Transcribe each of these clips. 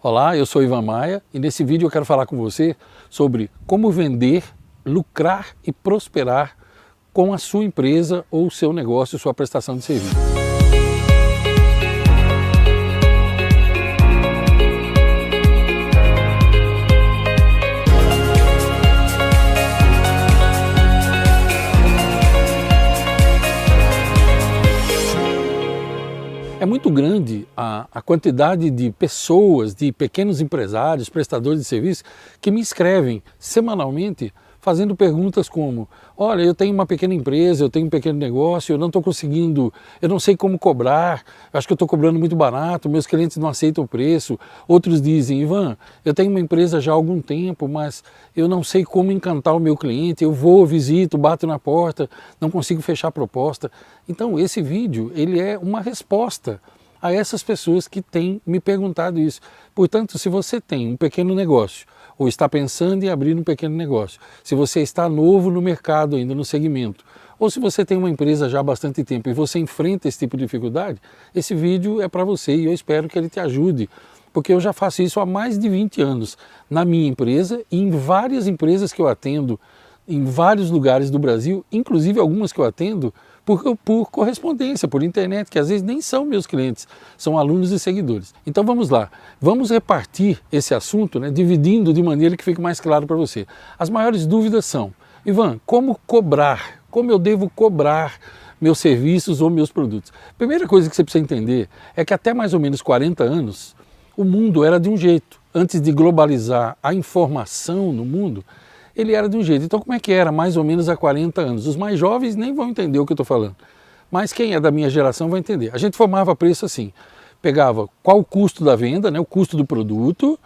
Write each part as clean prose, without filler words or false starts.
Olá, eu sou Ivan Maia e nesse vídeo eu quero falar com você sobre como vender, lucrar e prosperar com a sua empresa ou seu negócio, sua prestação de serviço. É muito grande a quantidade de pessoas, de pequenos empresários, prestadores de serviços, que me escrevem semanalmente fazendo perguntas como: olha, eu tenho uma pequena empresa, eu tenho um pequeno negócio, eu não estou conseguindo, eu não sei como cobrar, acho que eu estou cobrando muito barato, meus clientes não aceitam o preço. Outros dizem: Ivan, eu tenho uma empresa já há algum tempo, mas eu não sei como encantar o meu cliente, eu vou, visito, bato na porta, não consigo fechar a proposta. Então esse vídeo, ele é uma resposta a essas pessoas que têm me perguntado isso. Portanto, se você tem um pequeno negócio, ou está pensando em abrir um pequeno negócio, se você está novo no mercado ainda, no segmento, ou se você tem uma empresa já há bastante tempo e você enfrenta esse tipo de dificuldade, esse vídeo é para você e eu espero que ele te ajude, porque eu já faço isso há mais de 20 anos na minha empresa e em várias empresas que eu atendo, em vários lugares do Brasil, inclusive algumas que eu atendo por correspondência, por internet, que às vezes nem são meus clientes, são alunos e seguidores. Então vamos lá, vamos repartir esse assunto, dividindo de maneira que fique mais claro para você. As maiores dúvidas são: Ivan, como cobrar? Como eu devo cobrar meus serviços ou meus produtos? Primeira coisa que você precisa entender é que até mais ou menos 40 anos, o mundo era de um jeito. Antes de globalizar a informação no mundo, ele era de um jeito. Então como é que era mais ou menos há 40 anos? Os mais jovens nem vão entender o que eu estou falando, mas quem é da minha geração vai entender. A gente formava preço assim, pegava qual o custo da venda, o custo do produto,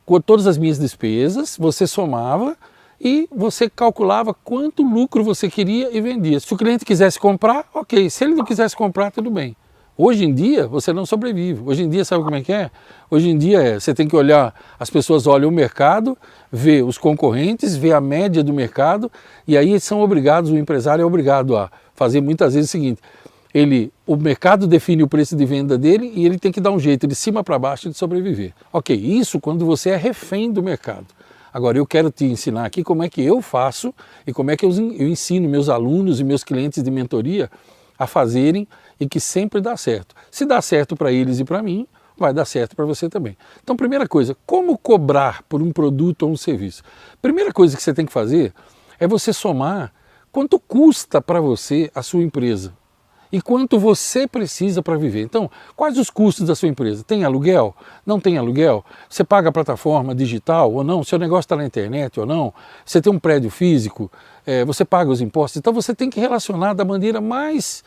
com todas as minhas despesas, você somava e você calculava quanto lucro você queria e vendia. Se o cliente quisesse comprar, ok. Se ele não quisesse comprar, tudo bem. Hoje em dia, você não sobrevive. Hoje em dia, sabe como é que é? Hoje em dia, você tem que olhar, as pessoas olham o mercado, vê os concorrentes, vê a média do mercado, e aí eles são obrigados, o empresário é obrigado a fazer muitas vezes o seguinte: o mercado define o preço de venda dele e ele tem que dar um jeito de cima para baixo de sobreviver. Ok, isso quando você é refém do mercado. Agora eu quero te ensinar aqui como é que eu faço e como é que eu ensino meus alunos e meus clientes de mentoria a fazerem e que sempre dá certo. Se dá certo para eles e para mim, vai dar certo para você também. Então, primeira coisa, como cobrar por um produto ou um serviço? Primeira coisa que você tem que fazer é você somar quanto custa para você a sua empresa e quanto você precisa para viver. Então, quais os custos da sua empresa? Tem aluguel? Não tem aluguel? Você paga a plataforma digital ou não? Seu negócio está na internet ou não? Você tem um prédio físico? Você paga os impostos? Então você tem que relacionar da maneira mais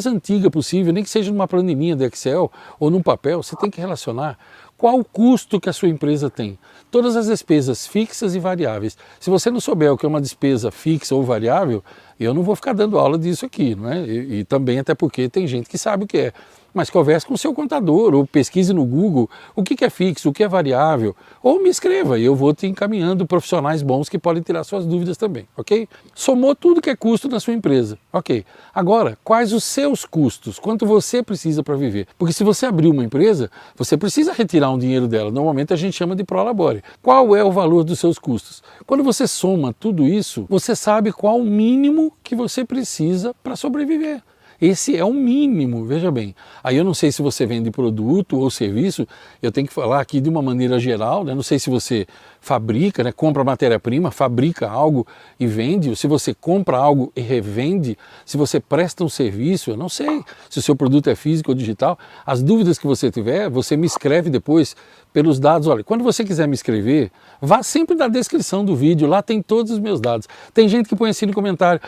antiga possível, nem que seja numa planilhinha de Excel ou num papel. Você tem que relacionar qual o custo que a sua empresa tem. Todas as despesas fixas e variáveis. Se você não souber o que é uma despesa fixa ou variável, eu não vou ficar dando aula disso aqui, não é? E também até porque tem gente que sabe o que é. Mas converse com o seu contador ou pesquise no Google o que é fixo, o que é variável. Ou me escreva e eu vou te encaminhando profissionais bons que podem tirar suas dúvidas também, ok? Somou tudo que é custo na sua empresa, ok. Agora, quais os seus custos? Quanto você precisa para viver? Porque se você abrir uma empresa, você precisa retirar um dinheiro dela. Normalmente a gente chama de prolabore. Qual é o valor dos seus custos? Quando você soma tudo isso, você sabe qual o mínimo que você precisa para sobreviver. Esse é o mínimo, veja bem. Aí eu não sei se você vende produto ou serviço, eu tenho que falar aqui de uma maneira geral, não sei se você fabrica, compra matéria-prima, fabrica algo e vende, ou se você compra algo e revende, se você presta um serviço, eu não sei se o seu produto é físico ou digital. As dúvidas que você tiver, você me escreve depois pelos dados. Olha, quando você quiser me escrever, vá sempre na descrição do vídeo, lá tem todos os meus dados. Tem gente que põe assim no comentário: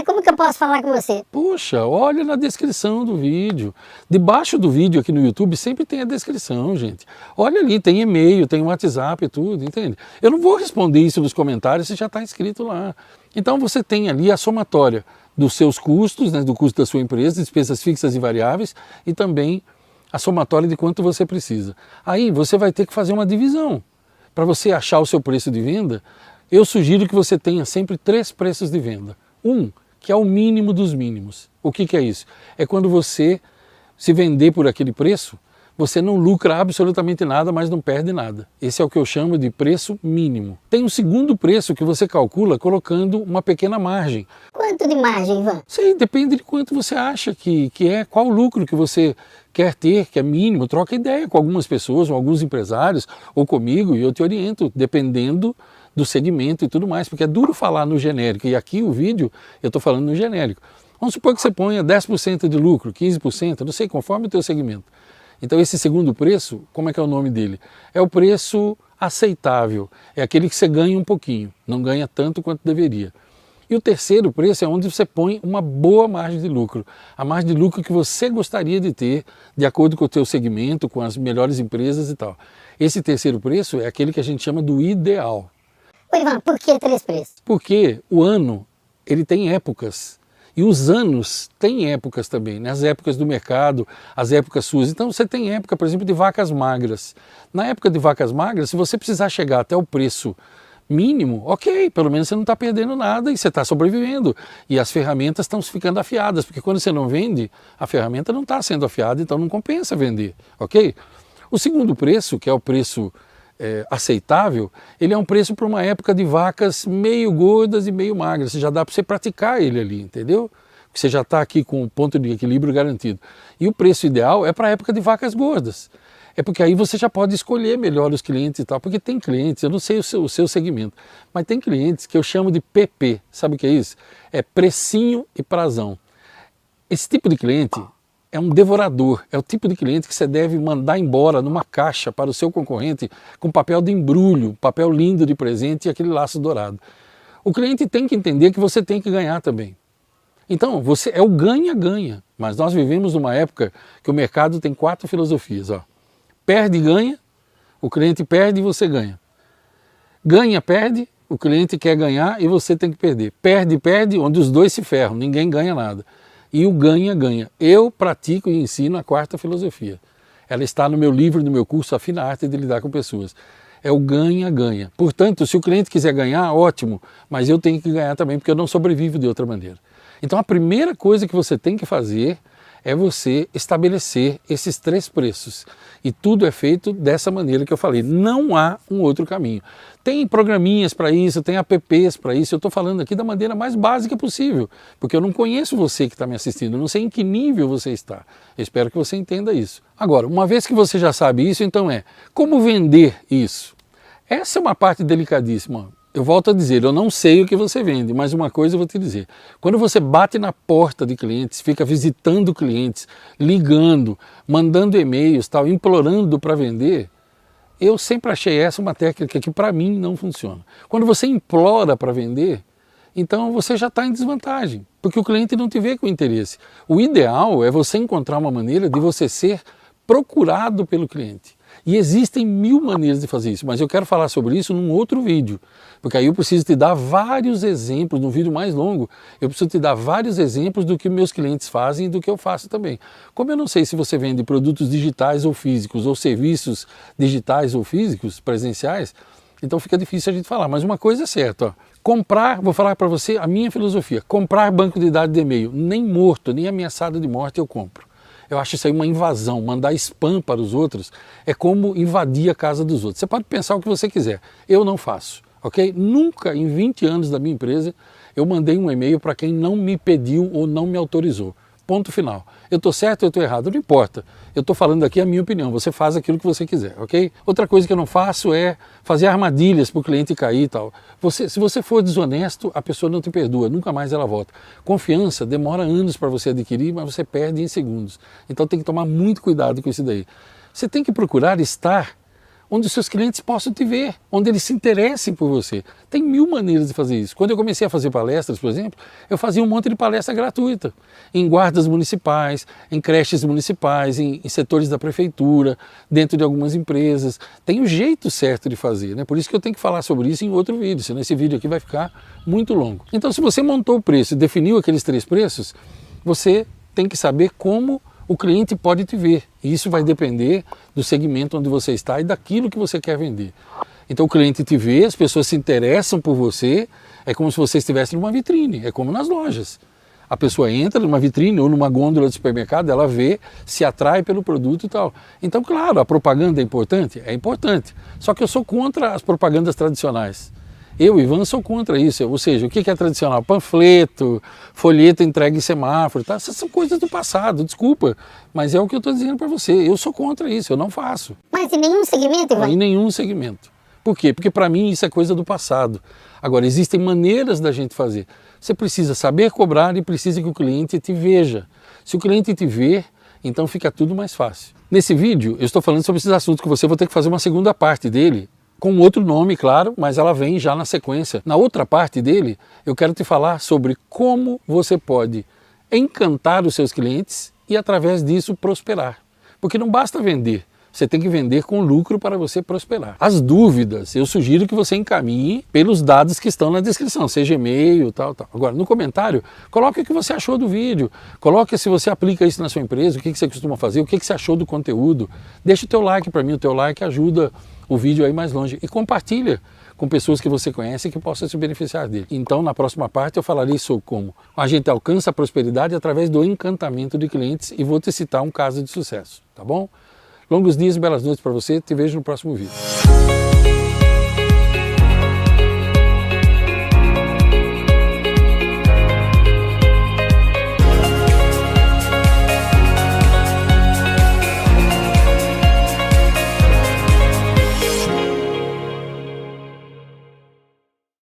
como que eu posso falar com você? Puxa, olha na descrição do vídeo. Debaixo do vídeo aqui no YouTube sempre tem a descrição, gente. Olha ali, tem e-mail, tem WhatsApp e tudo, entende? Eu não vou responder isso nos comentários se já está escrito lá. Então você tem ali a somatória dos seus custos, do custo da sua empresa, despesas fixas e variáveis, e também a somatória de quanto você precisa. Aí você vai ter que fazer uma divisão. Para você achar o seu preço de venda, eu sugiro que você tenha sempre 3 preços de venda. Que é o mínimo dos mínimos. O que é isso? É quando você se vender por aquele preço, você não lucra absolutamente nada, mas não perde nada. Esse é o que eu chamo de preço mínimo. Tem um segundo preço que você calcula colocando uma pequena margem. Quanto de margem, Ivan? Sei, depende de quanto você acha que é, qual o lucro que você quer ter, que é mínimo. Troca ideia com algumas pessoas, ou alguns empresários, ou comigo, e eu te oriento, dependendo do segmento e tudo mais, porque é duro falar no genérico, e aqui o vídeo eu estou falando no genérico. Vamos supor que você ponha 10% de lucro, 15%, não sei, conforme o teu segmento. Então esse segundo preço, como é que é o nome dele? É o preço aceitável, é aquele que você ganha um pouquinho, não ganha tanto quanto deveria. E o terceiro preço é onde você põe uma boa margem de lucro, a margem de lucro que você gostaria de ter, de acordo com o teu segmento, com as melhores empresas e tal. Esse terceiro preço é aquele que a gente chama do ideal. Ô, Ivan, por que 3 preços? Porque o ano, ele tem épocas. E os anos têm épocas também, né? As épocas do mercado, as épocas suas. Então você tem época, por exemplo, de vacas magras. Na época de vacas magras, se você precisar chegar até o preço mínimo, ok, pelo menos você não está perdendo nada e você está sobrevivendo. E as ferramentas estão ficando afiadas, porque quando você não vende, a ferramenta não está sendo afiada, então não compensa vender, ok? O segundo preço, que é o preço aceitável, ele é um preço para uma época de vacas meio gordas e meio magras. Já dá para você praticar ele ali, entendeu? Você já está aqui com o ponto de equilíbrio garantido. E o preço ideal é para a época de vacas gordas. É porque aí você já pode escolher melhor os clientes e tal, porque tem clientes, eu não sei o seu segmento, mas tem clientes que eu chamo de PP, sabe o que é isso? É precinho e prazão. Esse tipo de cliente é um devorador, é o tipo de cliente que você deve mandar embora numa caixa para o seu concorrente com papel de embrulho, papel lindo de presente e aquele laço dourado. O cliente tem que entender que você tem que ganhar também. Então, você é o ganha-ganha, mas nós vivemos numa época que o mercado tem 4 filosofias. Ó. Perde e ganha, o cliente perde e você ganha. Ganha, perde, o cliente quer ganhar e você tem que perder. Perde, perde, onde os dois se ferram, ninguém ganha nada. E o ganha-ganha. Eu pratico e ensino a 4ª filosofia. Ela está no meu livro, no meu curso A Fina Arte de Lidar com Pessoas. É o ganha-ganha. Portanto, se o cliente quiser ganhar, ótimo, mas eu tenho que ganhar também, porque eu não sobrevivo de outra maneira. Então a primeira coisa que você tem que fazer é você estabelecer esses 3 preços. E tudo é feito dessa maneira que eu falei. Não há um outro caminho. Tem programinhas para isso, tem apps para isso. Eu estou falando aqui da maneira mais básica possível, porque eu não conheço você que está me assistindo, eu não sei em que nível você está. Eu espero que você entenda isso. Agora, uma vez que você já sabe isso, então como vender isso? Essa é uma parte delicadíssima. Eu volto a dizer, eu não sei o que você vende, mas uma coisa eu vou te dizer. Quando você bate na porta de clientes, fica visitando clientes, ligando, mandando e-mails, tal, implorando para vender, eu sempre achei essa uma técnica que para mim não funciona. Quando você implora para vender, então você já está em desvantagem, porque o cliente não te vê com interesse. O ideal é você encontrar uma maneira de você ser procurado pelo cliente. E existem 1000 maneiras de fazer isso, mas eu quero falar sobre isso num outro vídeo, porque aí eu preciso te dar vários exemplos, num vídeo mais longo, eu preciso te dar vários exemplos do que meus clientes fazem e do que eu faço também. Como eu não sei se você vende produtos digitais ou físicos, ou serviços digitais ou físicos, presenciais, então fica difícil a gente falar, mas uma coisa é certa, ó. Comprar, vou falar para você a minha filosofia, comprar banco de dados de e-mail, nem morto, nem ameaçado de morte eu compro. Eu acho isso aí uma invasão, mandar spam para os outros é como invadir a casa dos outros. Você pode pensar o que você quiser, eu não faço, ok? Nunca em 20 anos da minha empresa eu mandei um e-mail para quem não me pediu ou não me autorizou. Ponto final. Eu estou certo ou eu estou errado, não importa. Eu estou falando aqui a minha opinião, você faz aquilo que você quiser, ok? Outra coisa que eu não faço é fazer armadilhas para o cliente cair e tal. Se você for desonesto, a pessoa não te perdoa, nunca mais ela volta. Confiança demora anos para você adquirir, mas você perde em segundos. Então tem que tomar muito cuidado com isso daí. Você tem que procurar estar onde os seus clientes possam te ver, onde eles se interessem por você. Tem 1000 maneiras de fazer isso. Quando eu comecei a fazer palestras, por exemplo, eu fazia um monte de palestra gratuita, em guardas municipais, em creches municipais, em setores da prefeitura, dentro de algumas empresas. Tem um jeito certo de fazer, né? Por isso que eu tenho que falar sobre isso em outro vídeo, senão esse vídeo aqui vai ficar muito longo. Então, se você montou o preço e definiu aqueles 3 preços, você tem que saber como o cliente pode te ver. E isso vai depender do segmento onde você está e daquilo que você quer vender. Então o cliente te vê, as pessoas se interessam por você, é como se você estivesse numa vitrine, é como nas lojas. A pessoa entra numa vitrine ou numa gôndola de supermercado, ela vê, se atrai pelo produto e tal. Então, claro, a propaganda é importante? É importante. Só que eu sou contra as propagandas tradicionais. Eu, Ivan, sou contra isso. Ou seja, o que é tradicional? Panfleto, folheto entregue em semáforo, tá? Essas são coisas do passado, desculpa. Mas é o que eu estou dizendo para você. Eu sou contra isso, eu não faço. Mas em nenhum segmento, Ivan? Em nenhum segmento. Por quê? Porque para mim isso é coisa do passado. Agora, existem maneiras da gente fazer. Você precisa saber cobrar e precisa que o cliente te veja. Se o cliente te ver, então fica tudo mais fácil. Nesse vídeo, eu estou falando sobre esses assuntos que você vai ter que fazer uma segunda parte dele, com outro nome, claro, mas ela vem já na sequência. Na outra parte dele, eu quero te falar sobre como você pode encantar os seus clientes e, através disso, prosperar. Porque não basta vender. Você tem que vender com lucro para você prosperar. As dúvidas, eu sugiro que você encaminhe pelos dados que estão na descrição, seja e-mail, tal. Agora, no comentário, coloque o que você achou do vídeo, coloque se você aplica isso na sua empresa, o que você costuma fazer, o que você achou do conteúdo. Deixa o teu like para mim, o teu like ajuda o vídeo a ir mais longe. E compartilha com pessoas que você conhece e que possam se beneficiar dele. Então, na próxima parte, eu falarei sobre como a gente alcança a prosperidade através do encantamento de clientes e vou te citar um caso de sucesso, tá bom? Longos dias e belas noites para você, te vejo no próximo vídeo.